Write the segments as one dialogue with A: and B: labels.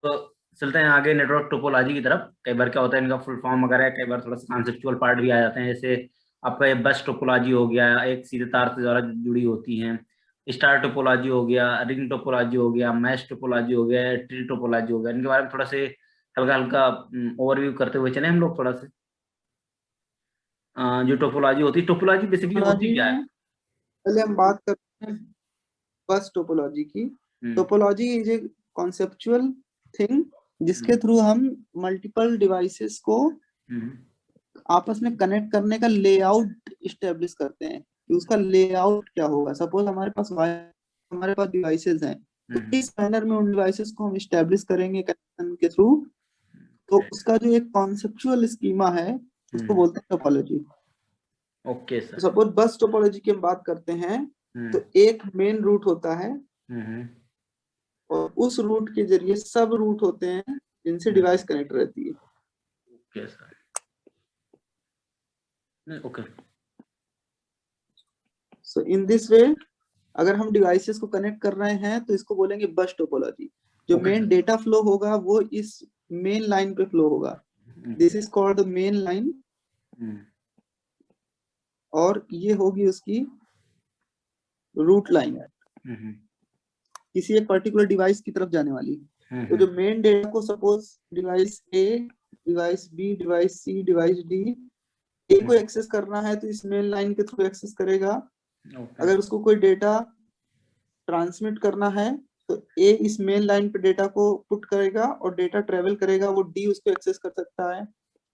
A: तो चलते हैं आगे नेटवर्क टोपोलॉजी की तरफ। कई बार क्या होता है, इनका फुल फॉर्म वगैरह है, कई बार थोड़ा सा कॉन्सेप्चुअल पार्ट भी आ जाते हैं। जैसे आपका ये बस टोपोलॉजी हो गया, एक सीधे तार से द्वारा जुड़ी होती हैं। स्टार टोपोलॉजी हो गया, रिंग टोपोलॉजी हो गया, मैश टोपोलॉजी हो गया, ट्री टोपोलॉजी हो गया। इनके बारे में थोड़ा से हल्का हल्का ओवरव्यू करते हुए चले हम लोग थोड़ा से। जो टोपोलॉजी होती है, टोपोलॉजी बेसिकली होती
B: टोपोलॉजी
A: क्या है?
B: में पहले हम बात करते हैं बस टोपोलॉजी की।
A: Hmm.
B: Topology is a conceptual thing जिसके
A: हम्म।
B: थ्रू हम मल्टीपल डिवाइसेस को
A: हम्म।
B: आपस में कनेक्ट करने का लेआउट इस्टेब्लिश करते हैं कि उसका लेआउट क्या होगा। सपोज हमारे पास डिवाइसेस हैं, तो
A: हम्म।
B: इस मैनर में उन डिवाइसेस को हम इस्टेब्लिश करेंगे कनेक्शन के थ्रू। तो उसका जो एक कॉन्सेप्चुअल स्कीमा है उसको
A: हम्म।
B: बोलते हैं टोपोलॉजी।
A: ओके
B: तो
A: सर।
B: सपोज बस टोपोलॉजी की हम बात करते हैं,
A: हम्म।
B: तो एक मेन रूट होता है
A: हम्म।
B: और उस रूट के जरिए सब रूट होते हैं जिनसे
A: हम्म।
B: डिवाइस कनेक्ट रहती है।
A: Okay sir. Okay.
B: So in this way अगर हम डिवाइसेस को कनेक्ट कर रहे हैं तो इसको बोलेंगे बस टोपोलॉजी। जो
A: okay
B: main
A: sir.
B: Data flow होगा वो इस मेन लाइन पे फ्लो होगा। This
A: okay.
B: Is called the main line.
A: Hmm.
B: और ये होगी उसकी रूट लाइन,
A: हम्म।
B: किसी एक पर्टिकुलर डिवाइस की तरफ जाने वाली। तो
A: हम्म।
B: जो मेन डेटा को सपोज डिवाइस ए, डिवाइस बी, डिवाइस सी, डिवाइस डी, ए को एक्सेस करना है तो इस मेन लाइन के थ्रू एक्सेस करेगा।
A: ओके।
B: अगर उसको कोई डेटा ट्रांसमिट करना है तो ए इस मेन लाइन पे डेटा को पुट करेगा और डेटा ट्रेवल करेगा। वो डी उसको एक्सेस कर सकता है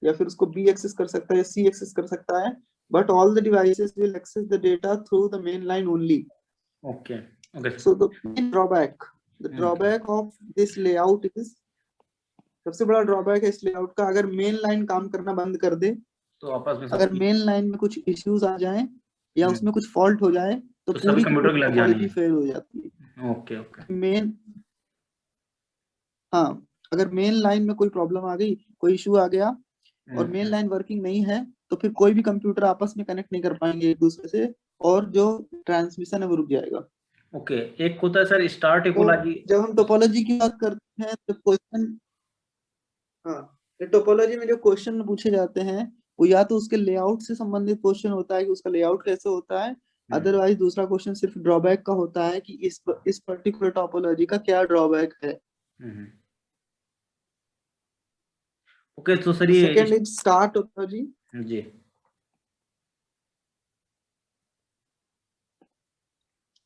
B: या फिर उसको बी एक्सेस कर सकता है या सी एक्सेस कर सकता है, but all the devices will access the data through the main line only.
A: Okay. Okay
B: so
A: sir.
B: The main drawback of this layout is, सबसे बड़ा ड्रॉबैक है इस लेआउट का, अगर मेन लाइन काम करना बंद कर दे,
A: तो आपस में
B: अगर
A: सबकी।
B: मेन लाइन में कुछ इश्यूज आ जाए या
A: हम्म।
B: उसमें कुछ फॉल्ट हो जाए तो
A: तो सभी
B: पूरी की
A: कंप्यूटर
B: पूरी
A: की लग जानी
B: टोपोलॉजी
A: है।
B: फेल हो जाती
A: ओके ओके।
B: है। मेन, हाँ, अगर मेन लाइन में कोई प्रॉब्लम आ गई, कोई इशू आ गया और मेन
A: ओके।
B: लाइन वर्किंग नहीं है, तो फिर कोई भी कंप्यूटर आपस में कनेक्ट नहीं कर पाएंगे एक दूसरे से और जो ट्रांसमिशन है वो रुक जाएगा।
A: ओके। एक होता है सर स्टार
B: तो
A: टिपोलॉजी।
B: जब हम टोपोलॉजी की बात करते हैं तो क्वेश्चन, हाँ, टोपोलॉजी में जो क्वेश्चन पूछे जाते हैं वो या तो उसके लेआउट से संबंधित क्वेश्चन होता है कि उसका लेआउट कैसे होता है।
A: हम्म।
B: अदरवाइज दूसरा क्वेश्चन सिर्फ ड्रॉबैक का होता है कि इस पर्टिकुलर टोपोलॉजी का क्या ड्रॉबैक है।
A: हम्म। ओके तो सर
B: तो
A: ये
B: सेकेंड इज स्टार टोपोलॉजी।
A: जी।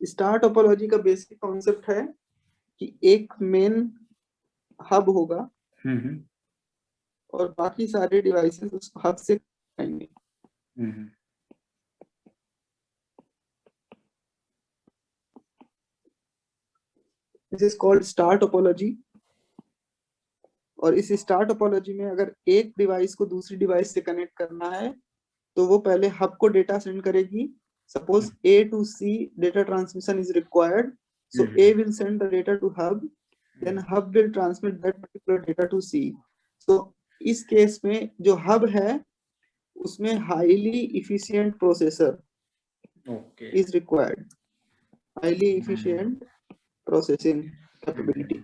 B: स्टार टोपोलॉजी का बेसिक कॉन्सेप्ट है कि एक मेन हब होगा
A: हम्म।
B: और बाकी सारे डिवाइसेस उस हब से आएंगे।
A: Hmm.
B: This is called star topology. और इस स्टार टोपोलॉजी में अगर एक डिवाइस को दूसरी डिवाइस से कनेक्ट करना है तो वो पहले हब को डेटा सेंड करेगी। Suppose A to C data transmission is required, so A will send the data to hub, then hub will transmit that particular data to C. तो इस केस में जो हब है उसमें highly efficient processor
A: okay.
B: Is required, highly efficient processing capability.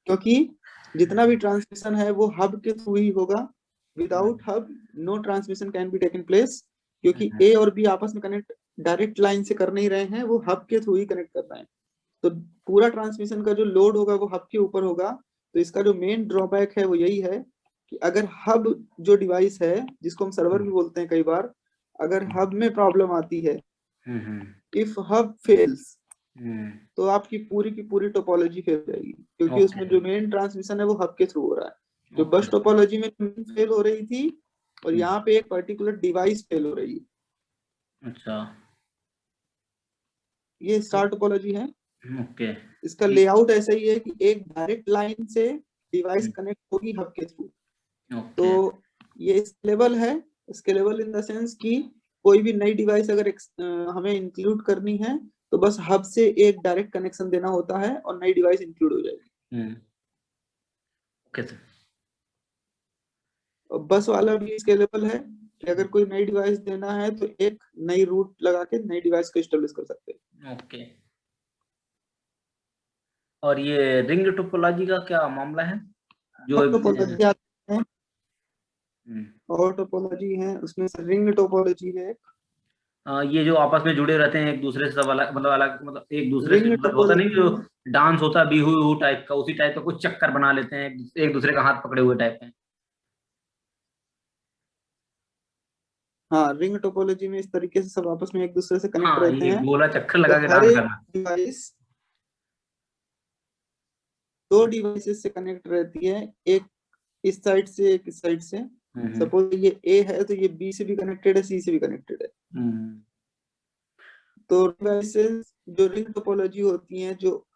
B: क्योंकि जितना भी transmission है वो हब के थ्रू ही होगा। Without hub no transmission can be taken place, क्योंकि ए और बी आपस में कनेक्ट डायरेक्ट लाइन से कर नहीं रहे हैं, वो हब के थ्रू ही कनेक्ट कर रहे हैं। तो पूरा ट्रांसमिशन का जो लोड होगा वो हब के ऊपर होगा। तो इसका जो मेन ड्रॉबैक है वो यही है कि अगर हब जो डिवाइस है जिसको हम सर्वर भी बोलते हैं कई बार, अगर हब में प्रॉब्लम आती है, इफ हब फेल्स, तो आपकी पूरी की पूरी टोपोलॉजी फेल हो जाएगी, क्योंकि
A: ओके
B: उसमें जो मेन ट्रांसमिशन है वो हब के थ्रू हो रहा है। जो
A: ओके
B: बस टोपोलॉजी में फेल हो रही थी और यहाँ पे एक पर्टिकुलर डिवाइस फेल हो रही है।
A: अच्छा।
B: ये स्टार टोपोलॉजी है।
A: ओके।
B: इसका लेआउट ऐसा ही है कि एक डायरेक्ट लाइन से डिवाइस कनेक्ट होगी हब के थ्रू। तो
A: ओके।
B: ये स्केलेबल है। स्केलेबल इन द सेंस कि कोई भी नई डिवाइस अगर हमें इंक्लूड करनी है तो बस हब से एक डायरेक्ट कनेक्शन देना होता है और नई डिवाइस इंक्लूड हो जाएगी।
A: Okay sir.
B: और बस वाला भी स्केलेबल है कि अगर कोई नई डिवाइस देना है तो एक नई रूट लगा के नई डिवाइस को एस्टेब्लिश कर सकते हैं।
A: ओके। और ये रिंग टोपोलॉजी का क्या मामला है? जो
B: और टोपोलॉजी आते हैं,
A: हम्म,
B: और टोपोलॉजी है, उसमें से रिंग टोपोलॉजी है।
A: ये जो आपस में जुड़े रहते हैं एक दूसरे से, सब अलग मतलब अलग, मतलब एक दूसरे से
B: रिंग
A: मतलब होता नहीं,
B: टोपोलॉजी
A: जो
B: में,
A: डांस होता है बिहू टाइप का, उसी टाइप का कुछ चक्कर बना लेते हैं, एक दूसरे का हाथ पकड़े हुए टाइप में।
B: हाँ रिंग टोपोलॉजी में इस तरीके से सब आपस में एक दूसरे से कनेक्ट
A: हाँ,
B: रहते
A: ये
B: हैं।
A: गोला चक्कर
B: तो
A: लगा के
B: हर
A: डांस
B: एक
A: करना।
B: डिवाइस दो डिवाइसेस से कनेक्ट रहती है, एक इस साइड से एक इस साइड से।
A: हम्म
B: सपोज ये ए है तो ये बी से भी कनेक्टेड है, सी से भी कनेक्टेड है।
A: हम्म
B: तो डिवाइसेस जो रिंग टोपोलॉजी होती हैं, जो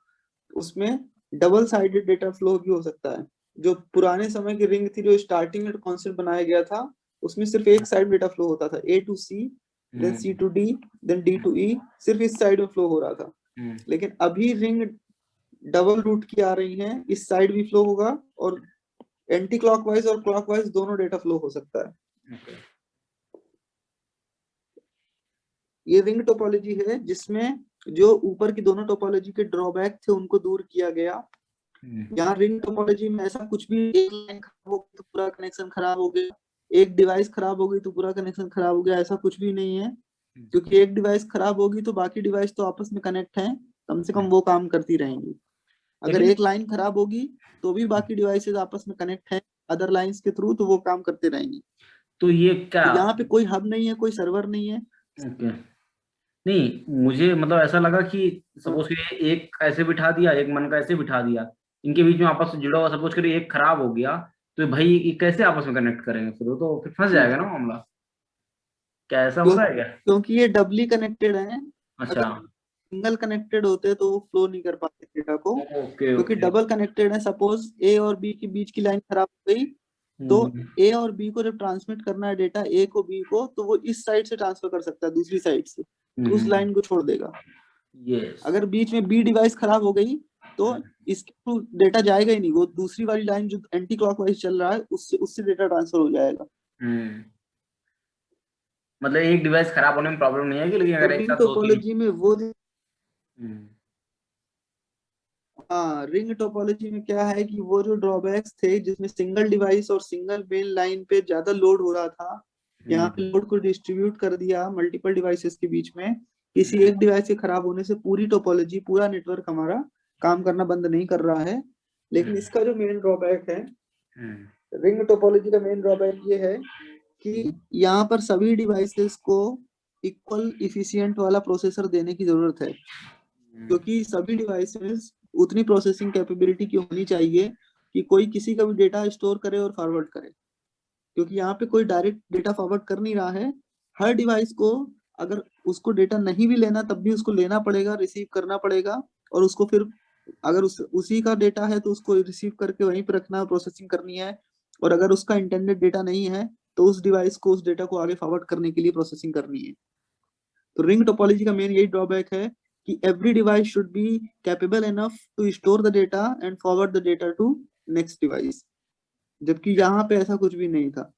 B: उसमें डबल साइडेड डेटा फ्लो भी हो सकता है। जो पुराने समय की रिंग थी, जो स्टार्टिंग में कॉन्सेप्ट बनाया गया था, उसमें सिर्फ एक साइड डेटा फ्लो होता था, A to C, then C
A: hmm
B: to D, then D to E, सिर्फ इस साइड में फ्लो हो रहा था।
A: हम्म
B: लेकिन अभी रिंग डबल रूट की आ रही है, इस साइड भी फ्लो होगा और एंटी क्लॉकवाइज और क्लॉकवाइज दोनों डेटा फ्लो हो सकता है।
A: okay,
B: ये रिंग टोपोलॉजी है जिसमें जो ऊपर की दोनों टोपोलॉजी के ड्रॉबैक थे उनको दूर किया गया।
A: हम्म,
B: यहाँ रिंग टोपोलॉजी में ऐसा कुछ भी, एक लाइन खराब हो गई तो पूरा कनेक्शन खराब हो गया, एक डिवाइस खराब हो गई तो पूरा कनेक्शन खराब हो गया, ऐसा कुछ भी नहीं है। क्योंकि एक डिवाइस खराब होगी तो बाकी डिवाइस तो आपस में कनेक्ट है, कम से कम वो काम करती रहेंगी। अगर
A: लेकिन
B: एक लाइन खराब होगी तो भी बाकी डिवाइसेस आपस में कनेक्ट है अदर लाइंस के थ्रू, तो वो काम करते रहेंगी।
A: तो ये क्या?
B: तो यहाँ पे कोई हब नहीं है, कोई सर्वर नहीं है।
A: ओके, नहीं मुझे मतलब ऐसा लगा कि सपोज करिए एक ऐसे बिठा दिया, एक मन का ऐसे बिठा दिया, इनके बीच में आपस में जुड़ा हुआ, सपोज करिए एक खराब हो गया, तो भाई ये कैसे आपस में कनेक्ट करेंगे? फिर वो तो फिर फंस जाएगा ना मामला। क्या ऐसा
B: क्यों?
A: होता है क्या?
B: क्योंकि ये डबली कनेक्टेड है।
A: अच्छा।
B: अगर सिंगल कनेक्टेड होते तो वो फ्लो नहीं कर पाते डेटा को।
A: ओके
B: क्योंकि
A: ओके।
B: डबल कनेक्टेड है, सपोज ए और बी के बीच की लाइन खराब हो गई, तो
A: हम्म
B: ए और बी को जब ट्रांसमिट करना है डेटा ए को बी को, तो वो इस साइड से ट्रांसफर कर सकता है दूसरी साइड से, तो उस
A: हम्म
B: लाइन को छोड़ देगा।
A: यस।
B: अगर बीच में बी डिवाइस खराब हो गई तो इसके थ्रू डेटा जाएगा ही नहीं, वो दूसरी वाली लाइन जो एंटी क्लॉकवाइज चल रहा है उससे उससे डेटा ट्रांसफर हो जाएगा।
A: हम्म मतलब एक डिवाइस खराब होने में प्रॉब्लम नहीं है कि, लेकिन
B: तो
A: अगर एक
B: रिंग
A: साथ दो तीन।
B: टोपोलॉजी में वो,
A: हम्म
B: हाँ रिंग टोपोलॉजी में क्या है कि वो जो ड्रॉबैक्स थे जिसमें सिंगल डिवाइस और सिंगल मेन लाइन पे ज्यादा लोड हो रहा था, यहाँ पे
A: हम्म
B: लोड को डिस्ट्रीब्यूट कर दिया मल्टीपल डिवाइसेस के बीच में। किसी एक डिवाइस के खराब होने से पूरी टोपोलॉजी, पूरा नेटवर्क हमारा काम करना बंद नहीं कर रहा है। लेकिन इसका जो मेन ड्रॉबैक है,
A: हम्म
B: रिंग टोपोलॉजी का मेन ड्रॉबैक ये है कि यहाँ पर सभी डिवाइसेस को इक्वल इफिशिएंट वाला प्रोसेसर देने की जरूरत है। क्योंकि सभी डिवाइसेस उतनी प्रोसेसिंग कैपेबिलिटी की होनी चाहिए कि कोई किसी का भी डेटा स्टोर करे और फॉरवर्ड करे। क्योंकि यहाँ पे कोई डायरेक्ट डेटा फॉरवर्ड कर नहीं रहा है। हर डिवाइस को अगर उसको डेटा नहीं भी लेना तब भी उसको लेना पड़ेगा, रिसीव करना पड़ेगा, और उसको फिर अगर उसी का डेटा है तो उसको रिसीव करके वहीं पे रखना, प्रोसेसिंग करनी है। और अगर उसका इंटेंडेड डेटा नहीं है तो उस डिवाइस को, उस डेटा को आगे फॉरवर्ड करने के लिए प्रोसेसिंग करनी है। तो रिंग टोपोलॉजी का मेन यही ड्रॉबैक है कि every device should be capable enough to store the data and forward the data to next device. जबकि यहाँ पे ऐसा कुछ भी नहीं था।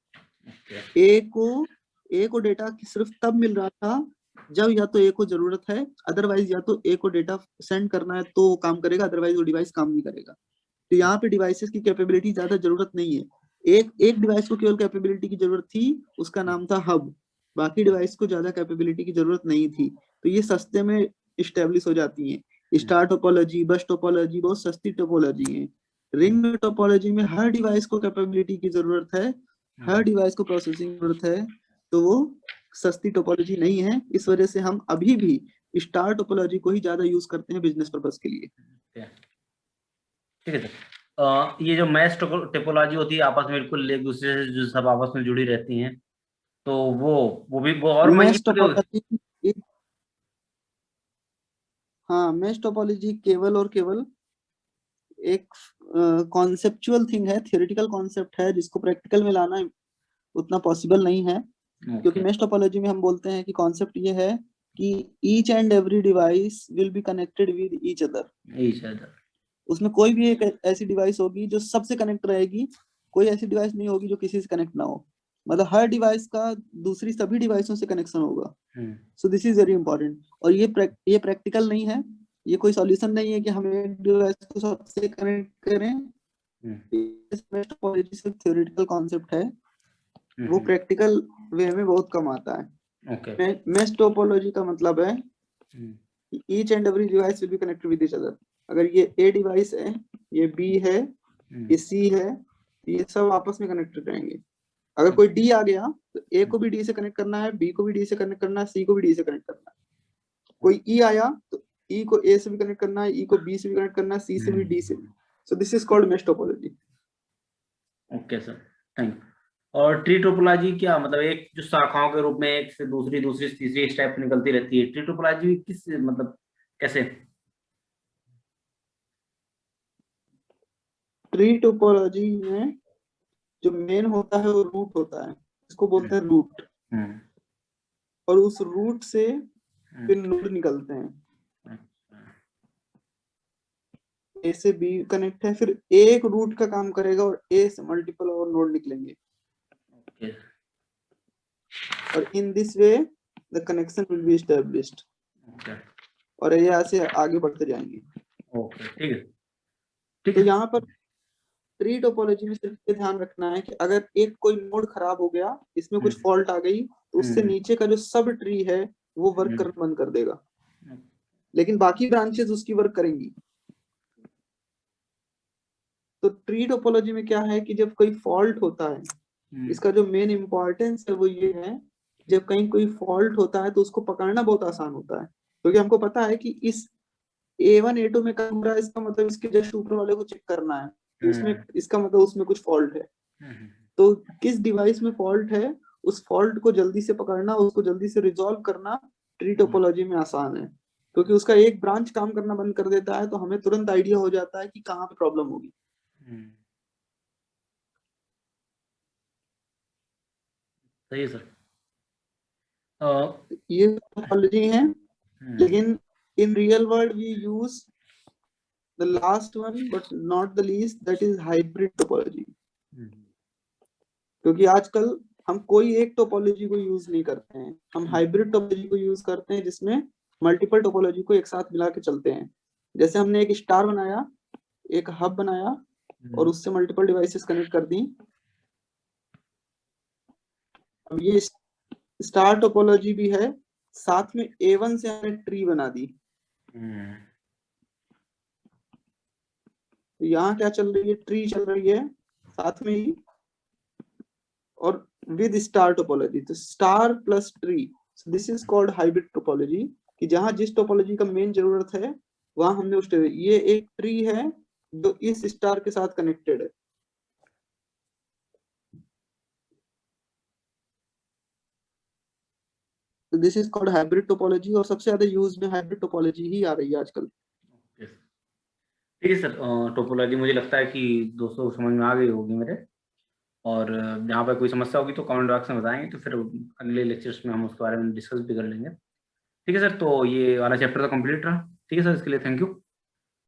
B: ए को ए को डेटा सिर्फ तब मिल रहा था जब या तो ए को जरूरत है, अदरवाइज या तो ए को डेटा सेंड करना है तो वो काम करेगा, अदरवाइज वो डिवाइस काम नहीं करेगा। तो यहाँ पे डिवाइसेस की कैपेबिलिटी ज्यादा जरूरत नहीं है। एक एक डिवाइस को केवल कैपेबिलिटी की जरूरत थी, उसका नाम था हब। बाकी डिवाइस को ज्यादा कैपेबिलिटी की जरूरत नहीं थी, तो ये सस्ते में इस्टेब्लिश हो जाती हैं। स्टार टोपोलॉजी, बस टोपोलॉजी बहुत सस्ती टोपोलॉजी है। रिंग टोपोलॉजी में हर डिवाइस को कैपेबिलिटी की जरूरत है, हर डिवाइस को प्रोसेसिंग जरूरत है, तो वो सस्ती टोपोलॉजी नहीं है। इस वजह से हम अभी भी स्टार टोपोलॉजी को ही ज्यादा यूज करते हैं बिजनेस पर्पस के लिए।
A: ठीक है सर। ये जो मैश टोपोलॉजी होती है, आपस में बिल्कुल एक दूसरे से जो सब आपस में जुड़ी रहती हैं, तो वो भी वो और महंगी
B: मैश
A: पड़ती होगी।
B: टोपोलॉजी, हाँ मैश टोपोलॉजी केवल और केवल एक कॉन्सेप्चुअल थिंग है, थियोरेटिकल कॉन्सेप्ट है, जिसको प्रैक्टिकल में लाना उतना पॉसिबल नहीं है। क्योंकि
A: ओके।
B: मैश टोपोलॉजी में हम बोलते हैं कि कॉन्सेप्ट ये है कि each and every device will be connected with each other.
A: यही शायद।
B: उसमें कोई भी एक ऐसी डिवाइस होगी जो सबसे कनेक्ट रहेगी, कोई ऐसी डिवाइस नहीं होगी जो किसी से कनेक्ट ना हो। मतलब हर डिवाइस का दूसरी सभी डिवाइसों से कनेक्शन होगा।
A: Hmm
B: so this is very important. और ये प्रैक्टिकल नहीं है, ये कोई सॉल्यूशन नहीं है कि हम एक डिवाइस को सबसे कनेक्ट करें। टोपोलॉजी सिर्फ थ्योरेटिकल कॉन्सेप्ट है, वो प्रैक्टिकल वे में बहुत कम आता है।
A: ओके।
B: मेश टोपोलॉजी का मतलब है each and every device will be connected with each other. अगर ये ए डिवाइस है, ये बी है, ये सी है, ये सब आपस में कनेक्टेड रहेंगे। अगर कोई डी आ गया तो ए को भी डी से कनेक्ट करना है, बी को भी डी से कनेक्ट करना है, सी को भी डी से कनेक्ट करना है। कोई ई आया तो ई को ए से भी कनेक्ट करना है, ई को बी से भी कनेक्ट करना है, सी से भी, डी से भी। सो this is called mesh topology.
A: Okay sir, thank you. और ट्री टोपोलॉजी क्या मतलब, एक जो शाखाओं के रूप में एक से दूसरी, दूसरी से तीसरी स्टेप निकलती रहती है, ट्री टोपोलॉजी किस मतलब कैसे?
B: ट्री टोपोलॉजी में जो मेन होता है वो रूट होता है, इसको बोलते हैं रूट। और उस रूट से फिर नोड निकलते हैं। ए से बी कनेक्ट है, फिर एक रूट का काम करेगा और ए से मल्टीपल और नोड निकलेंगे। और in this way the connection will be established. और ये ऐसे आगे बढ़ते जाएंगे।
A: ठीक है।
B: तो यहाँ पर ट्री टोपोलॉजी में सिर्फ ये ध्यान रखना है कि अगर एक कोई नोड खराब हो गया, इसमें कुछ फॉल्ट आ गई, तो उससे नीचे का जो सब ट्री है वो वर्क करना बंद कर देगा, लेकिन बाकी ब्रांचेस उसकी वर्क करेंगी। तो ट्री टोपोलॉजी में क्या है कि जब कोई फॉल्ट होता है, इसका जो मेन इंपॉर्टेंस है वो ये है, जब कहीं कोई फॉल्ट होता है तो उसको पकड़ना बहुत आसान होता है, क्योंकि हमको पता है कि इस A1 A2 में काम हो रहा है, इसका मतलब इसके जस्ट ऊपर वाले को चेक करना है, उसमें इसका मतलब उसमें कुछ फॉल्ट है। तो किस डिवाइस में फॉल्ट है, उस फॉल्ट को जल्दी से पकड़ना, उसको जल्दी से रिजॉल्व करना ट्री टोपोलॉजी में आसान है, क्योंकि उसका एक ब्रांच काम करना बंद कर देता है तो हमें तुरंत आइडिया हो जाता है कि कहाँ पे प्रॉब्लम होगी।
A: सही है सर।
B: ये टोपोलॉजी है, लेकिन in real world we use the last one but not the least, that is hybrid topology। क्योंकि आजकल हम कोई एक टोपोलॉजी को यूज नहीं करते हैं, हम हाइब्रिड टोपोलॉजी को यूज करते हैं, जिसमें मल्टीपल टोपोलॉजी को एक साथ मिला के चलते हैं। जैसे हमने एक स्टार बनाया, एक हब बनाया और उससे मल्टीपल डिवाइसेस कनेक्ट कर दी। अब ये स्टार टोपोलॉजी भी है, साथ में A1 से हमने ट्री बना दी। तो यहाँ क्या चल रही है, ट्री चल रही है साथ में ही, और विद स्टार टोपोलॉजी, तो star plus tree, this is called hybrid topology. कि जहां जिस टोपोलॉजी का मेन जरूरत है वहां हमने उस ये एक ट्री है जो इस स्टार के साथ कनेक्टेड है। तो this is called hybrid topology, और सबसे ज्यादा यूज में हाइब्रिड टोपोलॉजी ही आ रही है आजकल।
A: ठीक है सर। टोपोलॉजी मुझे लगता है कि दोस्तों समझ में आ गई होगी मेरे, और यहाँ पर कोई समस्या होगी तो कमेंट बॉक्स में बताएंगे, तो फिर अगले लेक्चर्स में हम उसके बारे में डिस्कस भी कर लेंगे। ठीक है सर, तो ये वाला चैप्टर तो कंप्लीट रहा। ठीक है सर, इसके लिए थैंक यू।